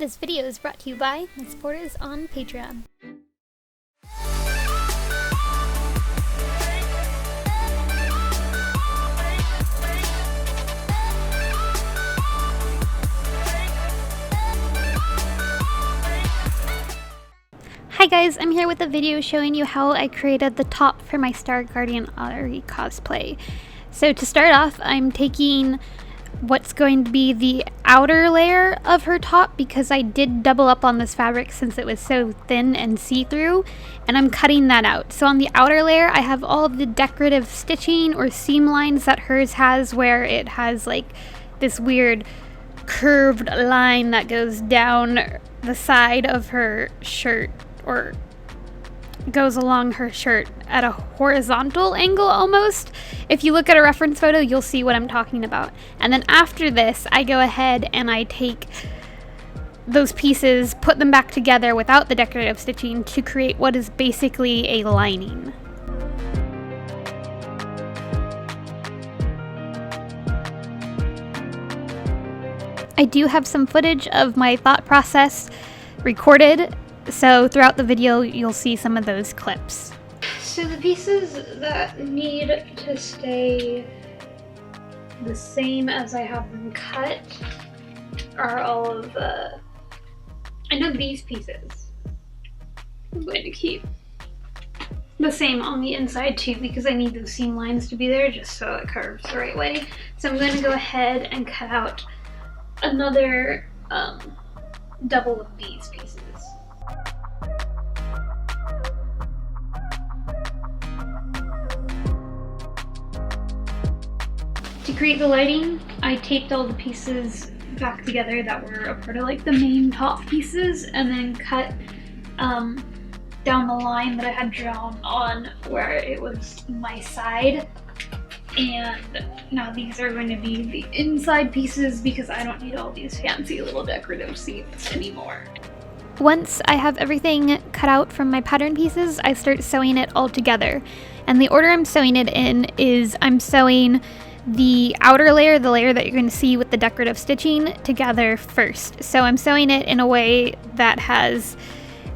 This video is brought to you by my supporters on Patreon. Hi guys, I'm here with a video showing you how I created the top for my Star Guardian Ahri cosplay. So to start off, I'm taking what's going to be the outer layer of her top because I did double up on this fabric since it was so thin and see-through, and I'm cutting that out. So on the outer layer I have all of the decorative stitching or seam lines that hers has, where it has like this weird curved line that goes down the side of her shirt, or goes along her shirt at a horizontal angle almost. If you look at a reference photo, you'll see what I'm talking about. And then after this, I go ahead and I take those pieces, put them back together without the decorative stitching to create what is basically a lining. I do have some footage of my thought process recorded, so throughout the video you'll see some of those clips. So the pieces that need to stay the same as I have them cut are all of I know these pieces I'm going to keep the same on the inside too, because I need those seam lines to be there just so it curves the right way. So I'm going to go ahead and cut out another double of these pieces. To create the lighting, I taped all the pieces back together that were a part of like the main top pieces, and then cut down the line that I had drawn on where it was my side. And now these are going to be the inside pieces because I don't need all these fancy little decorative seams anymore. Once I have everything cut out from my pattern pieces, I start sewing it all together. And the order I'm sewing it in is I'm sewing the outer layer, the layer that you're going to see with the decorative stitching, together first. So I'm sewing it in a way that has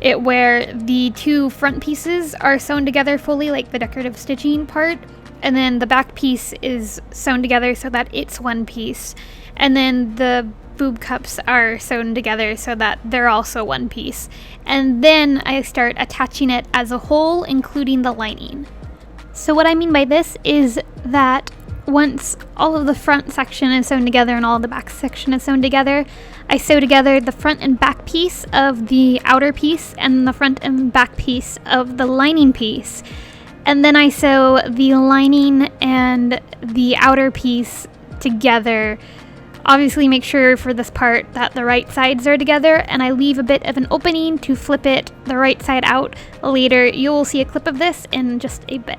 it where the two front pieces are sewn together fully, like the decorative stitching part, and then the back piece is sewn together so that it's one piece, and then the boob cups are sewn together so that they're also one piece. And then I start attaching it as a whole, including the lining. So what I mean by this is that once all of the front section is sewn together and all the back section is sewn together, I sew together the front and back piece of the outer piece and the front and back piece of the lining piece. And then I sew the lining and the outer piece together. Obviously make sure for this part that the right sides are together, and I leave a bit of an opening to flip it the right side out later. You will see a clip of this in just a bit.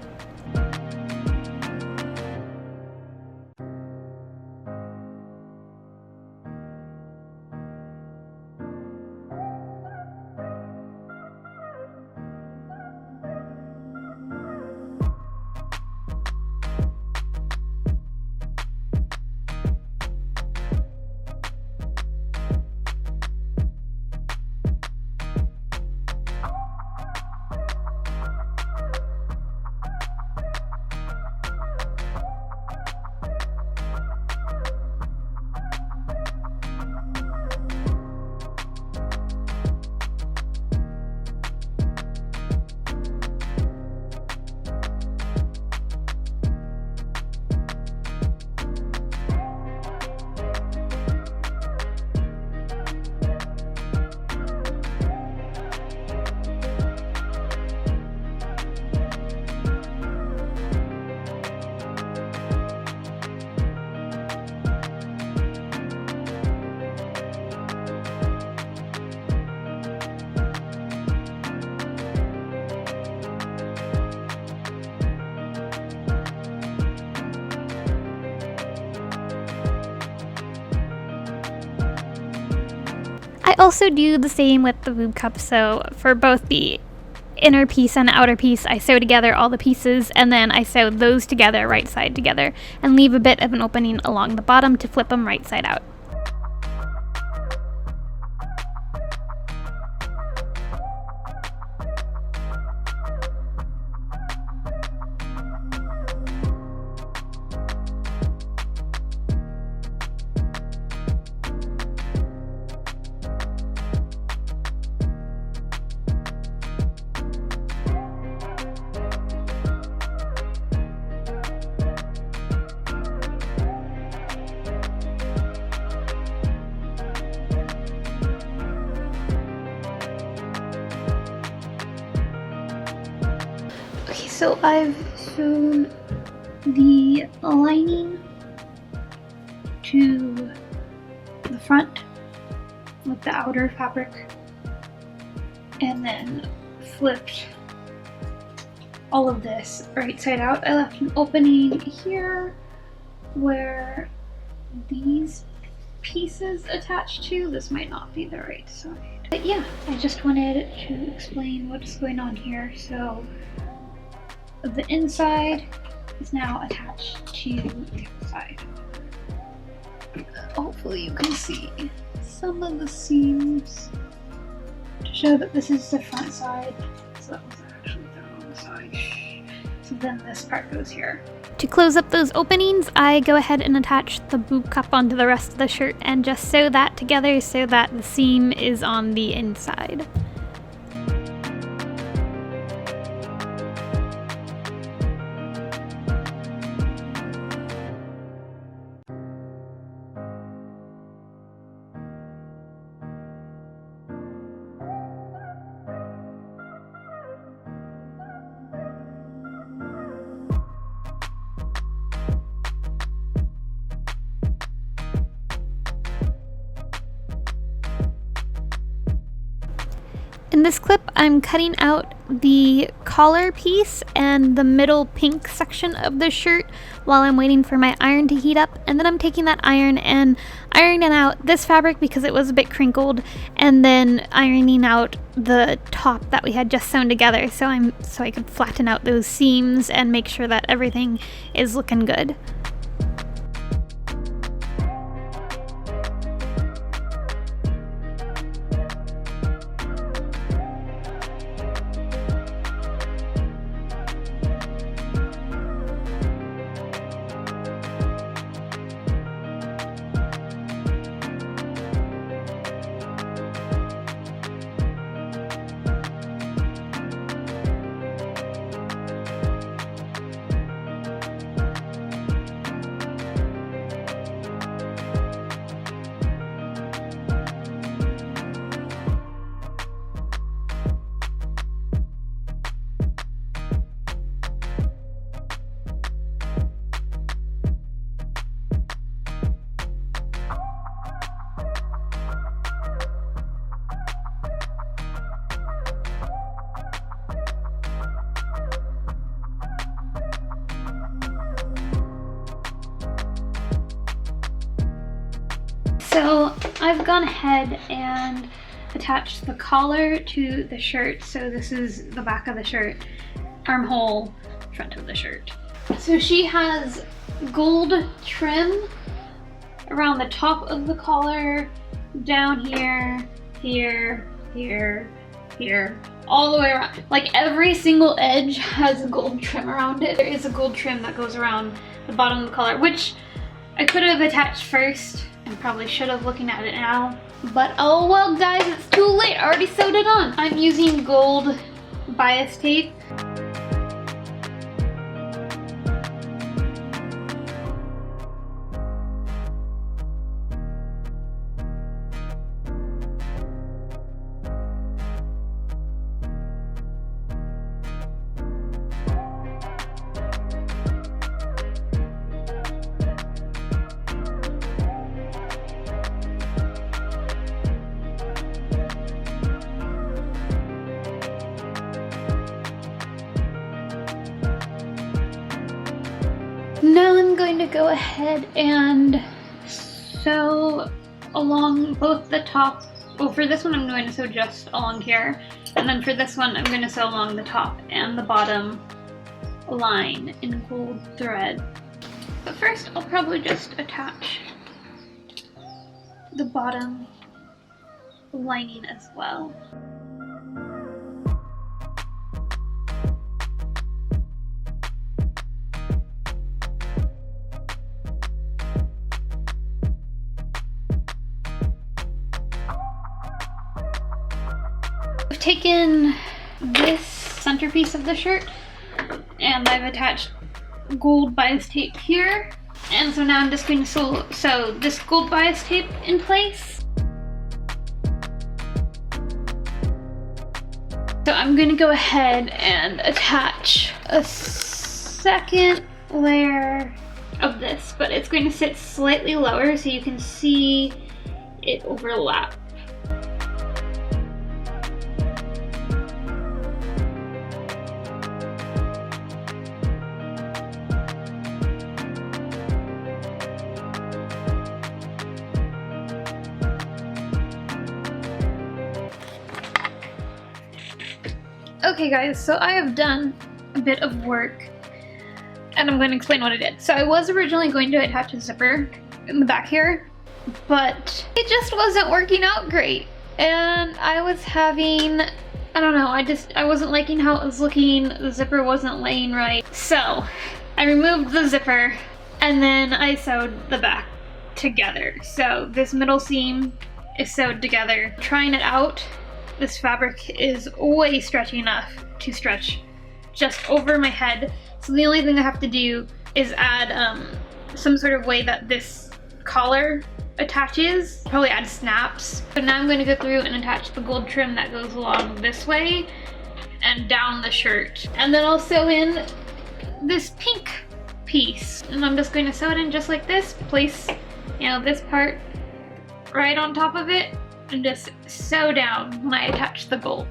I also do the same with the boob cup, so for both the inner piece and the outer piece, I sew together all the pieces, and then I sew those together right side together and leave a bit of an opening along the bottom to flip them right side out. So I've sewn the lining to the front with the outer fabric and then flipped all of this right side out. I left an opening here where these pieces attach to. This might not be the right side. But yeah, I just wanted to explain what's going on here. So the inside is now attached to the outside. Hopefully you can see some of the seams to show that this is the front side. So that was actually the wrong side. So then this part goes here. To close up those openings, I go ahead and attach the boob cup onto the rest of the shirt and just sew that together so that the seam is on the inside. In this clip, I'm cutting out the collar piece and the middle pink section of the shirt while I'm waiting for my iron to heat up, and then I'm taking that iron and ironing out this fabric because it was a bit crinkled, and then ironing out the top that we had just sewn together so I could flatten out those seams and make sure that everything is looking good. So I've gone ahead and attached the collar to the shirt. So this is the back of the shirt, armhole, front of the shirt. So she has gold trim around the top of the collar, down here, here, here, here, all the way around. Like every single edge has a gold trim around it. There is a gold trim that goes around the bottom of the collar, which I could have attached first and probably should have looking at it now. But oh well guys, it's too late, I already sewed it on. I'm using gold bias tape. Now I'm going to go ahead and sew along both the top. Well, for this one I'm going to sew just along here, and then for this one I'm going to sew along the top and the bottom line in gold thread. But first I'll probably just attach the bottom lining as well. I've taken this centerpiece of the shirt and I've attached gold bias tape here, and so now I'm just going to sew this gold bias tape in place. So I'm going to go ahead and attach a second layer of this, but it's going to sit slightly lower so you can see it overlap. Okay guys, so I have done a bit of work and I'm going to explain what I did. So I was originally going to attach a zipper in the back here, but it just wasn't working out great. And I was having, I don't know, I wasn't liking how it was looking. The zipper wasn't laying right. So I removed the zipper and then I sewed the back together. So this middle seam is sewed together. Trying it out, this fabric is way stretchy enough to stretch just over my head. So the only thing I have to do is add some sort of way that this collar attaches, probably add snaps. But now I'm going to go through and attach the gold trim that goes along this way and down the shirt. And then I'll sew in this pink piece. And I'm just going to sew it in just like this, place, you know, this part right on top of it, and just sew down when I attach the gold.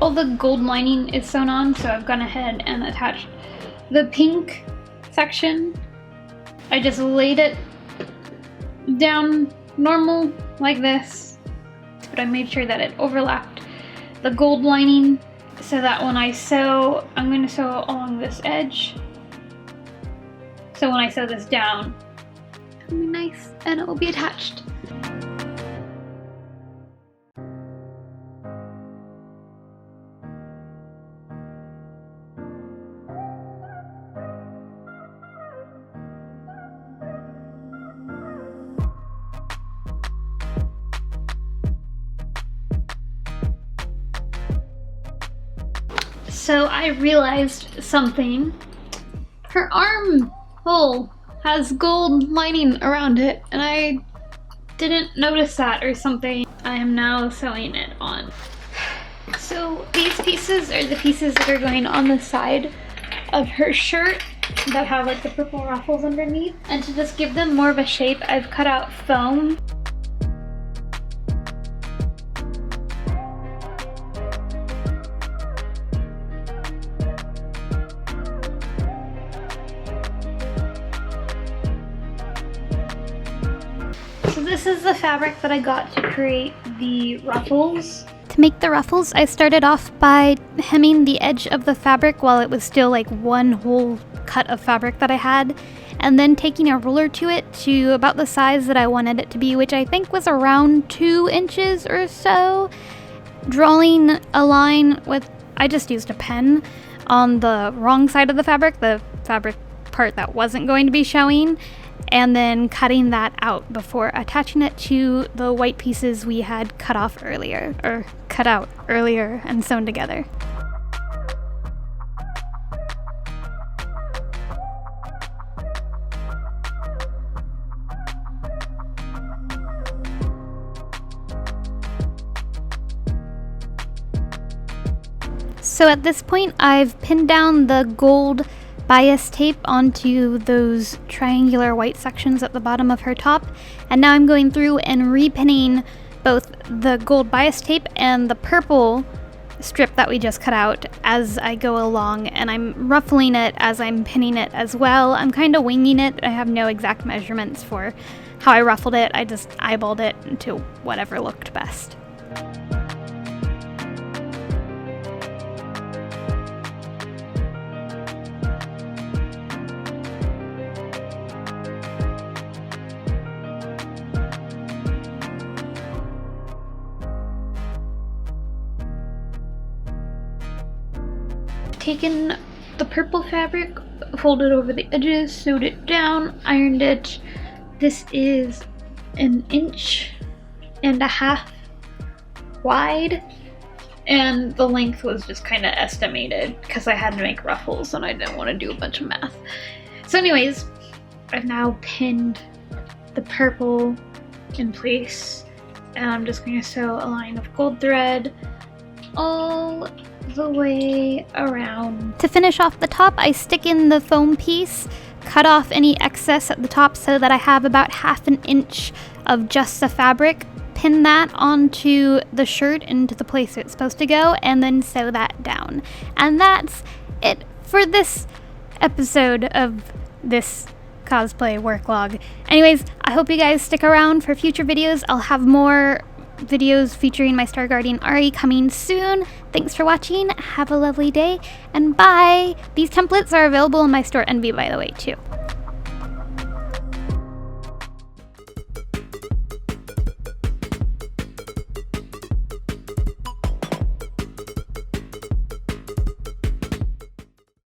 All the gold lining is sewn on, so I've gone ahead and attached the pink section. I just laid it down normal like this, but I made sure that it overlapped the gold lining so that when I sew, I'm going to sew along this edge. So when I sew this down, it'll be nice and it will be attached. So I realized something. Her armhole has gold lining around it, and I didn't notice that or something. I am now sewing it on. So these pieces are the pieces that are going on the side of her shirt that have like the purple ruffles underneath. And to just give them more of a shape, I've cut out foam. So this is the fabric that I got to create the ruffles. To make the ruffles, I started off by hemming the edge of the fabric while it was still like one whole cut of fabric that I had, and then taking a ruler to it to about the size that I wanted it to be, which I think was around 2 inches or so. Drawing a line with, I just used a pen on the wrong side of the fabric part that wasn't going to be showing, and then cutting that out before attaching it to the white pieces we had cut out earlier and sewn together. So at this point, I've pinned down the gold bias tape onto those triangular white sections at the bottom of her top, and now I'm going through and repinning both the gold bias tape and the purple strip that we just cut out as I go along, and I'm ruffling it as I'm pinning it as well. I'm kind of winging it. I have no exact measurements for how I ruffled it. I just eyeballed it into whatever looked best. taken the purple fabric, folded over the edges, sewed it down, ironed it. This is 1.5 inches wide, and the length was just kind of estimated because I had to make ruffles and I didn't want to do a bunch of math. So anyways, I've now pinned the purple in place, and I'm just going to sew a line of gold thread all the way around. To finish off the top, I stick in the foam piece, cut off any excess at the top so that I have about 1/2 inch of just the fabric, pin that onto the shirt into the place it's supposed to go, and then sew that down. And that's it for this episode of this cosplay work log. Anyways, I hope you guys stick around for future videos. I'll have more videos featuring my Star Guardian Ahri coming soon. Thanks for watching. Have a lovely day, and bye! These templates are available in my store Envy, by the way, too.